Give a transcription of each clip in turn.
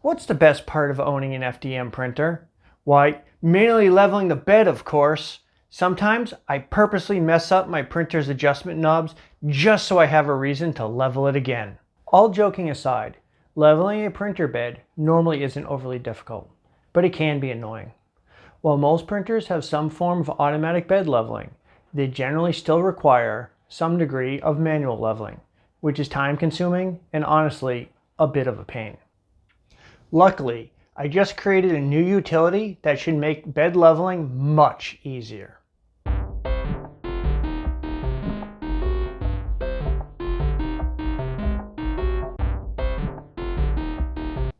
What's the best part of owning an FDM printer? Why, manually leveling the bed, of course. Sometimes I purposely mess up my printer's adjustment knobs just so I have a reason to level it again. All joking aside, leveling a printer bed normally isn't overly difficult, but it can be annoying. While most printers have some form of automatic bed leveling, they generally still require some degree of manual leveling, which is time consuming and honestly a bit of a pain. Luckily, I just created a new utility that should make bed leveling much easier.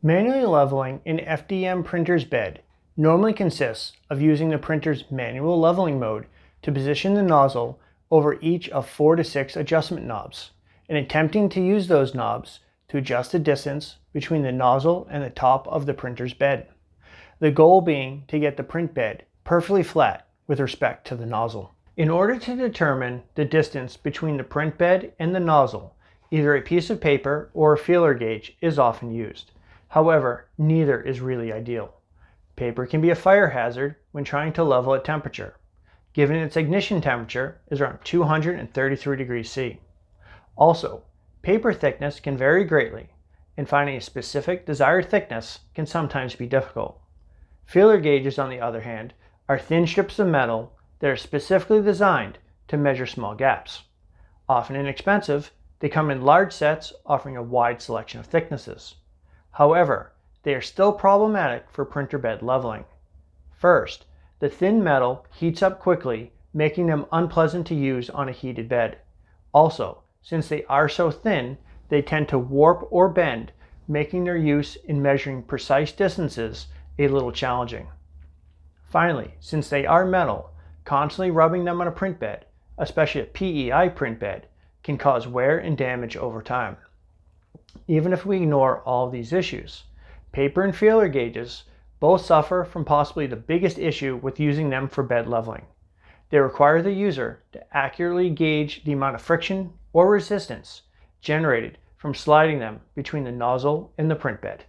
Manually leveling an FDM printer's bed normally consists of using the printer's manual leveling mode to position the nozzle over each of 4 to 6 adjustment knobs, and attempting to use those knobs to adjust the distance between the nozzle and the top of the printer's bed. The goal being to get the print bed perfectly flat with respect to the nozzle. In order to determine the distance between the print bed and the nozzle, either a piece of paper or a feeler gauge is often used. However, neither is really ideal. Paper can be a fire hazard when trying to level at temperature, given its ignition temperature is around 233 degrees C. Also, paper thickness can vary greatly, and finding a specific desired thickness can sometimes be difficult. Feeler gauges, on the other hand, are thin strips of metal that are specifically designed to measure small gaps. Often inexpensive, they come in large sets offering a wide selection of thicknesses. However, they are still problematic for printer bed leveling. First, the thin metal heats up quickly, making them unpleasant to use on a heated bed. Also, since they are so thin, they tend to warp or bend, making their use in measuring precise distances a little challenging. Finally, since they are metal, constantly rubbing them on a print bed, especially a PEI print bed, can cause wear and damage over time. Even if we ignore all of these issues, paper and feeler gauges both suffer from possibly the biggest issue with using them for bed leveling. They require the user to accurately gauge the amount of friction or resistance generated from sliding them between the nozzle and the print bed.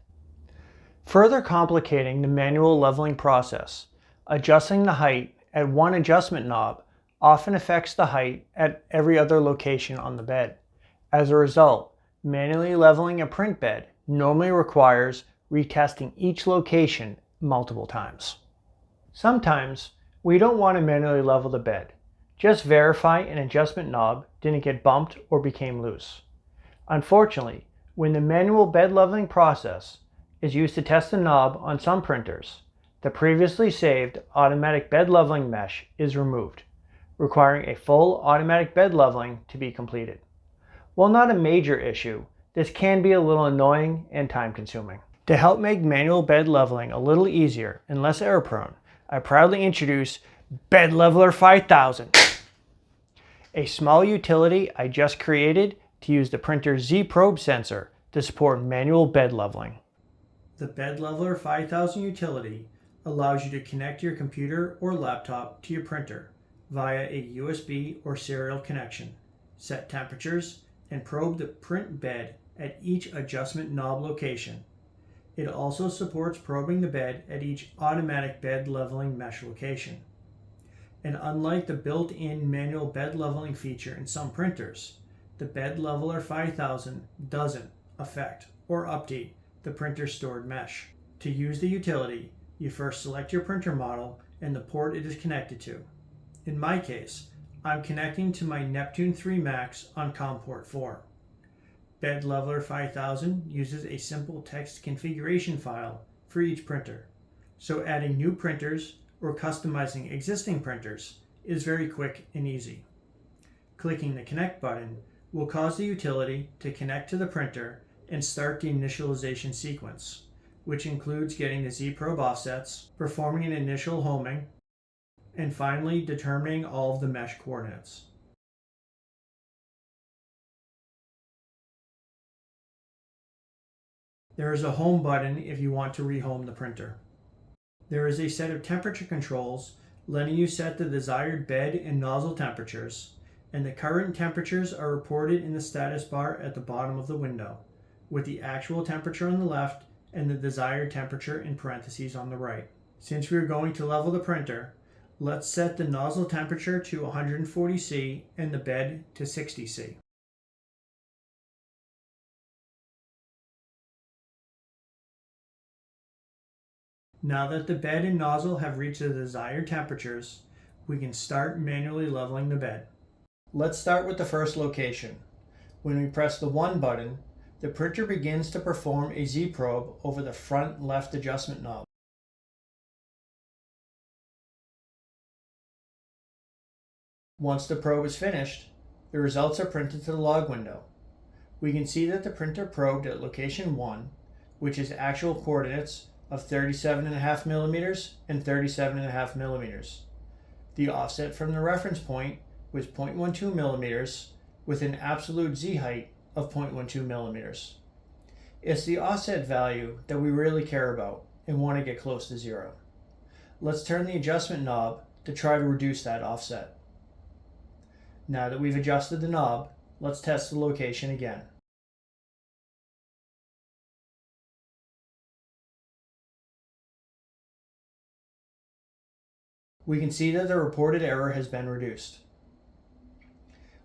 Further complicating the manual leveling process, adjusting the height at one adjustment knob often affects the height at every other location on the bed. As a result, manually leveling a print bed normally requires retesting each location multiple times. Sometimes we don't want to manually level the bed. Just verify an adjustment knob didn't get bumped or became loose. Unfortunately, when the manual bed leveling process is used to test the knob on some printers, the previously saved automatic bed leveling mesh is removed, requiring a full automatic bed leveling to be completed. While not a major issue, this can be a little annoying and time consuming. To help make manual bed leveling a little easier and less error prone, I proudly introduce Bed Leveler 5000, a small utility I just created to use the printer's Z-probe sensor to support manual bed leveling. The Bed Leveler 5000 utility allows you to connect your computer or laptop to your printer via a USB or serial connection, set temperatures, and probe the print bed at each adjustment knob location. It also supports probing the bed at each automatic bed leveling mesh location. And unlike the built-in manual bed leveling feature in some printers, the Bed Leveler 5000 doesn't affect or update the printer's stored mesh. To use the utility, you first select your printer model and the port it is connected to. In my case, I'm connecting to my Neptune 3 Max on COM port 4. Bed Leveler 5000 uses a simple text configuration file for each printer, so adding new printers or customizing existing printers is very quick and easy. Clicking the Connect button will cause the utility to connect to the printer and start the initialization sequence, which includes getting the Z-probe offsets, performing an initial homing, and finally determining all of the mesh coordinates. There is a home button if you want to rehome the printer. There is a set of temperature controls letting you set the desired bed and nozzle temperatures, and the current temperatures are reported in the status bar at the bottom of the window, with the actual temperature on the left and the desired temperature in parentheses on the right. Since we are going to level the printer, let's set the nozzle temperature to 140 C and the bed to 60 C. Now that the bed and nozzle have reached the desired temperatures, we can start manually leveling the bed. Let's start with the first location. When we press the 1 button, the printer begins to perform a Z-probe over the front left adjustment knob. Once the probe is finished, the results are printed to the log window. We can see that the printer probed at location 1, which is actual coordinates of 37.5 millimeters and 37.5 millimeters. The offset from the reference point was 0.12 millimeters with an absolute Z height of 0.12 millimeters. It's the offset value that we really care about and want to get close to 0. Let's turn the adjustment knob to try to reduce that offset. Now that we've adjusted the knob, let's test the location again. We can see that the reported error has been reduced.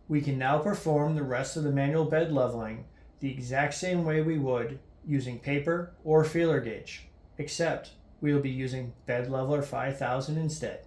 We can now perform the rest of the manual bed leveling the exact same way we would using paper or feeler gauge, except we will be using Bed Leveler 5000 instead.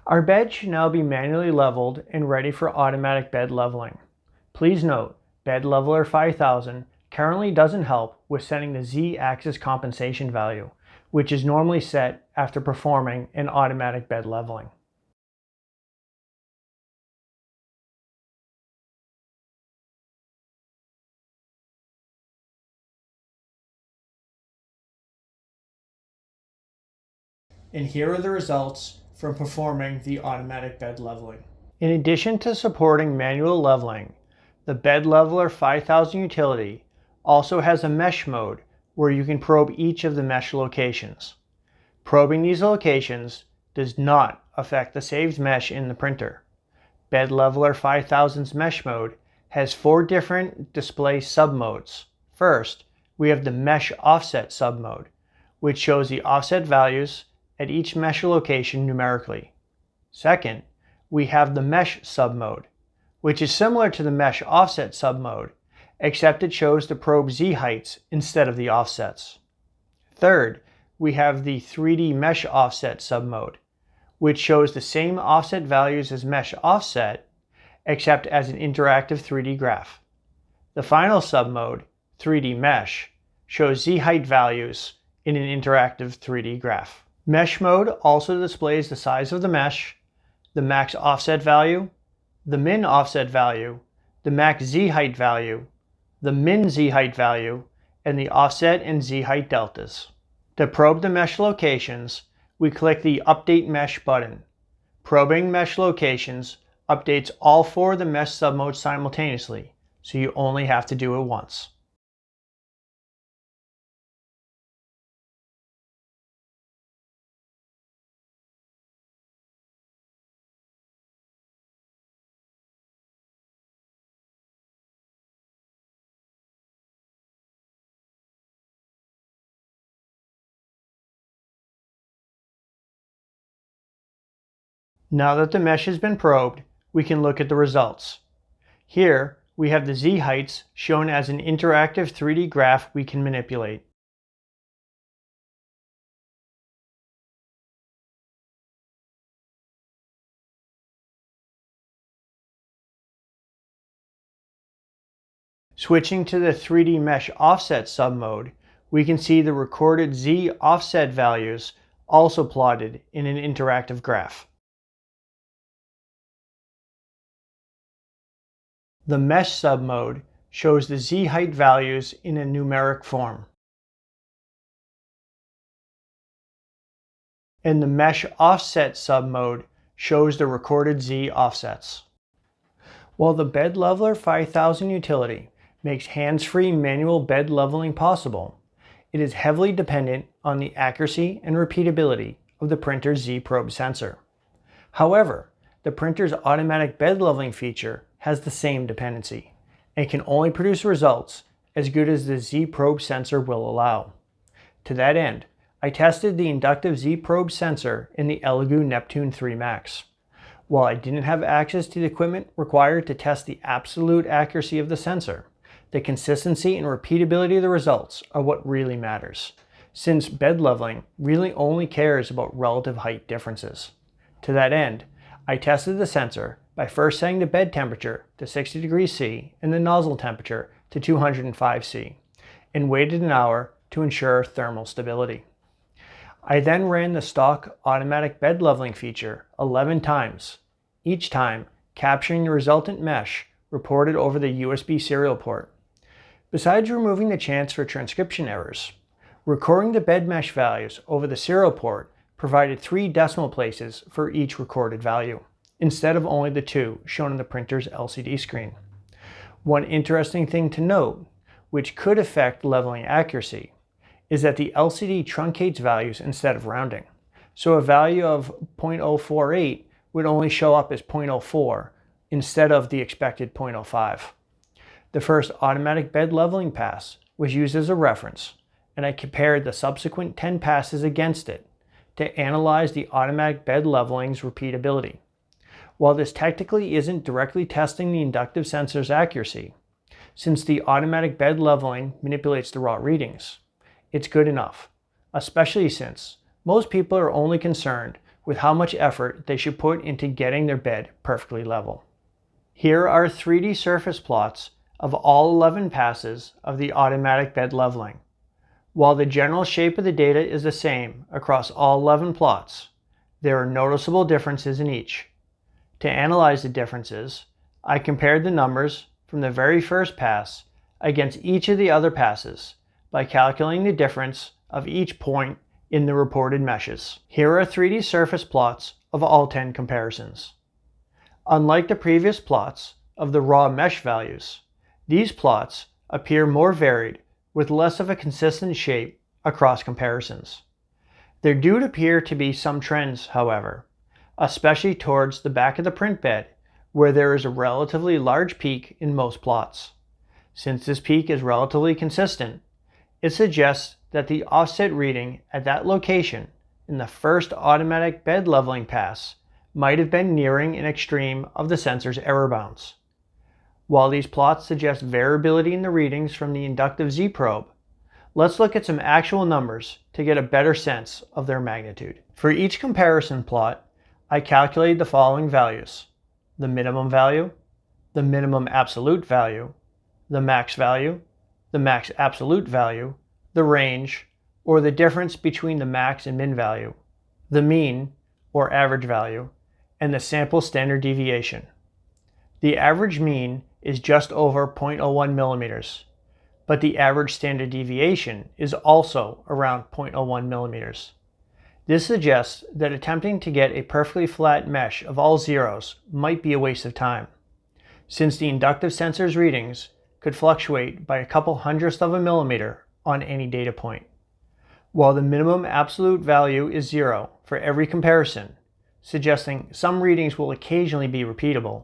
Our bed should now be manually leveled and ready for automatic bed leveling. Please note, Bed Leveler 5000 currently doesn't help with setting the Z-axis compensation value, which is normally set after performing an automatic bed leveling. And here are the results from performing the automatic bed leveling. In addition to supporting manual leveling, the Bed Leveler 5000 utility also has a mesh mode where you can probe each of the mesh locations. Probing these locations does not affect the saved mesh in the printer. Bed Leveler 5000's mesh mode has 4 different display submodes. First, we have the mesh offset submode, which shows the offset values at each mesh location numerically. Second, we have the mesh submode, which is similar to the mesh offset submode, except it shows the probe Z heights instead of the offsets. Third, we have the 3D mesh offset submode, which shows the same offset values as mesh offset, except as an interactive 3D graph. The final submode, 3D mesh, shows Z height values in an interactive 3D graph. Mesh mode also displays the size of the mesh, the max offset value, the min offset value, the max Z height value, the min Z height value, and the offset and Z height deltas. To probe the mesh locations, we click the Update Mesh button. Probing mesh locations updates all 4 of the mesh submodes simultaneously, so you only have to do it once. Now that the mesh has been probed, we can look at the results. Here, we have the Z heights shown as an interactive 3D graph we can manipulate. Switching to the 3D mesh offset submode, we can see the recorded Z offset values also plotted in an interactive graph. The mesh submode shows the Z height values in a numeric form. And the mesh offset submode shows the recorded Z offsets. While the Bed Leveler 5000 utility makes hands-free manual bed leveling possible, it is heavily dependent on the accuracy and repeatability of the printer's Z-probe sensor. However, the printer's automatic bed leveling feature has the same dependency and can only produce results as good as the Z-probe sensor will allow. To that end, I tested the inductive Z-probe sensor in the Elegoo Neptune 3 Max. While I didn't have access to the equipment required to test the absolute accuracy of the sensor, the consistency and repeatability of the results are what really matters, since bed leveling really only cares about relative height differences. To that end, I tested the sensor by first setting the bed temperature to 60 degrees C and the nozzle temperature to 205 C, and waited an hour to ensure thermal stability. I then ran the stock automatic bed leveling feature 11 times, each time capturing the resultant mesh reported over the USB serial port. Besides removing the chance for transcription errors, recording the bed mesh values over the serial port provided 3 decimal places for each recorded value, instead of only the 2 shown on the printer's LCD screen. One interesting thing to note, which could affect leveling accuracy, is that the LCD truncates values instead of rounding. So a value of 0.048 would only show up as 0.04 instead of the expected 0.05. The first automatic bed leveling pass was used as a reference, and I compared the subsequent 10 passes against it to analyze the automatic bed leveling's repeatability. While this technically isn't directly testing the inductive sensor's accuracy, since the automatic bed leveling manipulates the raw readings, it's good enough, especially since most people are only concerned with how much effort they should put into getting their bed perfectly level. Here are 3D surface plots of all 11 passes of the automatic bed leveling. While the general shape of the data is the same across all 11 plots, there are noticeable differences in each. To analyze the differences, I compared the numbers from the very first pass against each of the other passes by calculating the difference of each point in the reported meshes. Here are 3D surface plots of all 10 comparisons. Unlike the previous plots of the raw mesh values, these plots appear more varied with less of a consistent shape across comparisons. There do appear to be some trends, however, especially towards the back of the print bed, where there is a relatively large peak in most plots. Since this peak is relatively consistent, it suggests that the offset reading at that location in the first automatic bed leveling pass might have been nearing an extreme of the sensor's error bounds. While these plots suggest variability in the readings from the inductive Z-probe, let's look at some actual numbers to get a better sense of their magnitude. For each comparison plot, I calculated the following values: the minimum value, the minimum absolute value, the max value, the max absolute value, the range, or the difference between the max and min value, the mean, or average value, and the sample standard deviation. The average mean is just over 0.01 millimeters, but the average standard deviation is also around 0.01 millimeters. This suggests that attempting to get a perfectly flat mesh of all zeros might be a waste of time, since the inductive sensor's readings could fluctuate by a couple hundredths of a millimeter on any data point. While the minimum absolute value is 0 for every comparison, suggesting some readings will occasionally be repeatable,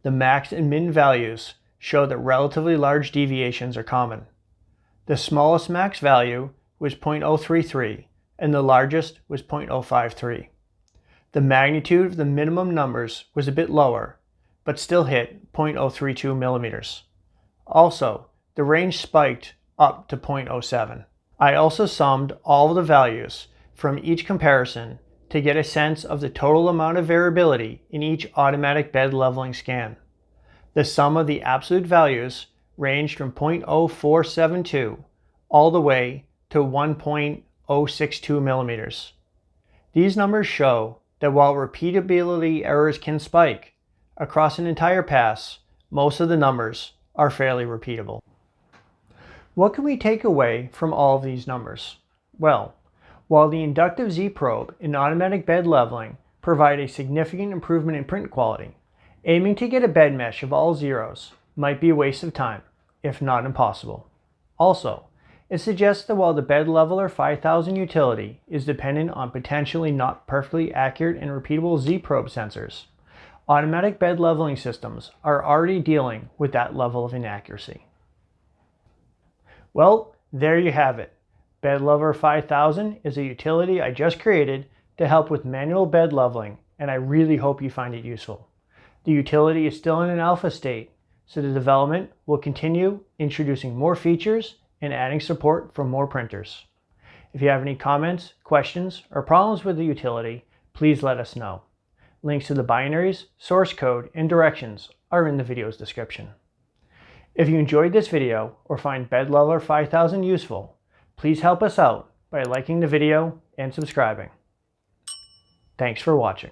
the max and min values show that relatively large deviations are common. The smallest max value was 0.033 and the largest was 0.053. The magnitude of the minimum numbers was a bit lower, but still hit 0.032 millimeters. Also, the range spiked up to 0.07. I also summed all of the values from each comparison to get a sense of the total amount of variability in each automatic bed leveling scan. The sum of the absolute values ranged from 0.0472 all the way to 1.062 millimeters. These numbers show that while repeatability errors can spike across an entire pass, most of the numbers are fairly repeatable. What can we take away from all of these numbers? Well, while the inductive Z-probe and automatic bed leveling provide a significant improvement in print quality, aiming to get a bed mesh of all zeros might be a waste of time, if not impossible. Also, it suggests that while the Bed Leveler 5000 utility is dependent on potentially not perfectly accurate and repeatable Z-probe sensors, automatic bed leveling systems are already dealing with that level of inaccuracy. Well, there you have it. Bed Leveler 5000 is a utility I just created to help with manual bed leveling, and I really hope you find it useful. The utility is still in an alpha state, so the development will continue introducing more features and adding support for more printers. If you have any comments, questions, or problems with the utility, please let us know. Links to the binaries, source code, and directions are in the video's description. If you enjoyed this video or find Bed Leveler 5000 useful, please help us out by liking the video and subscribing. Thanks for watching.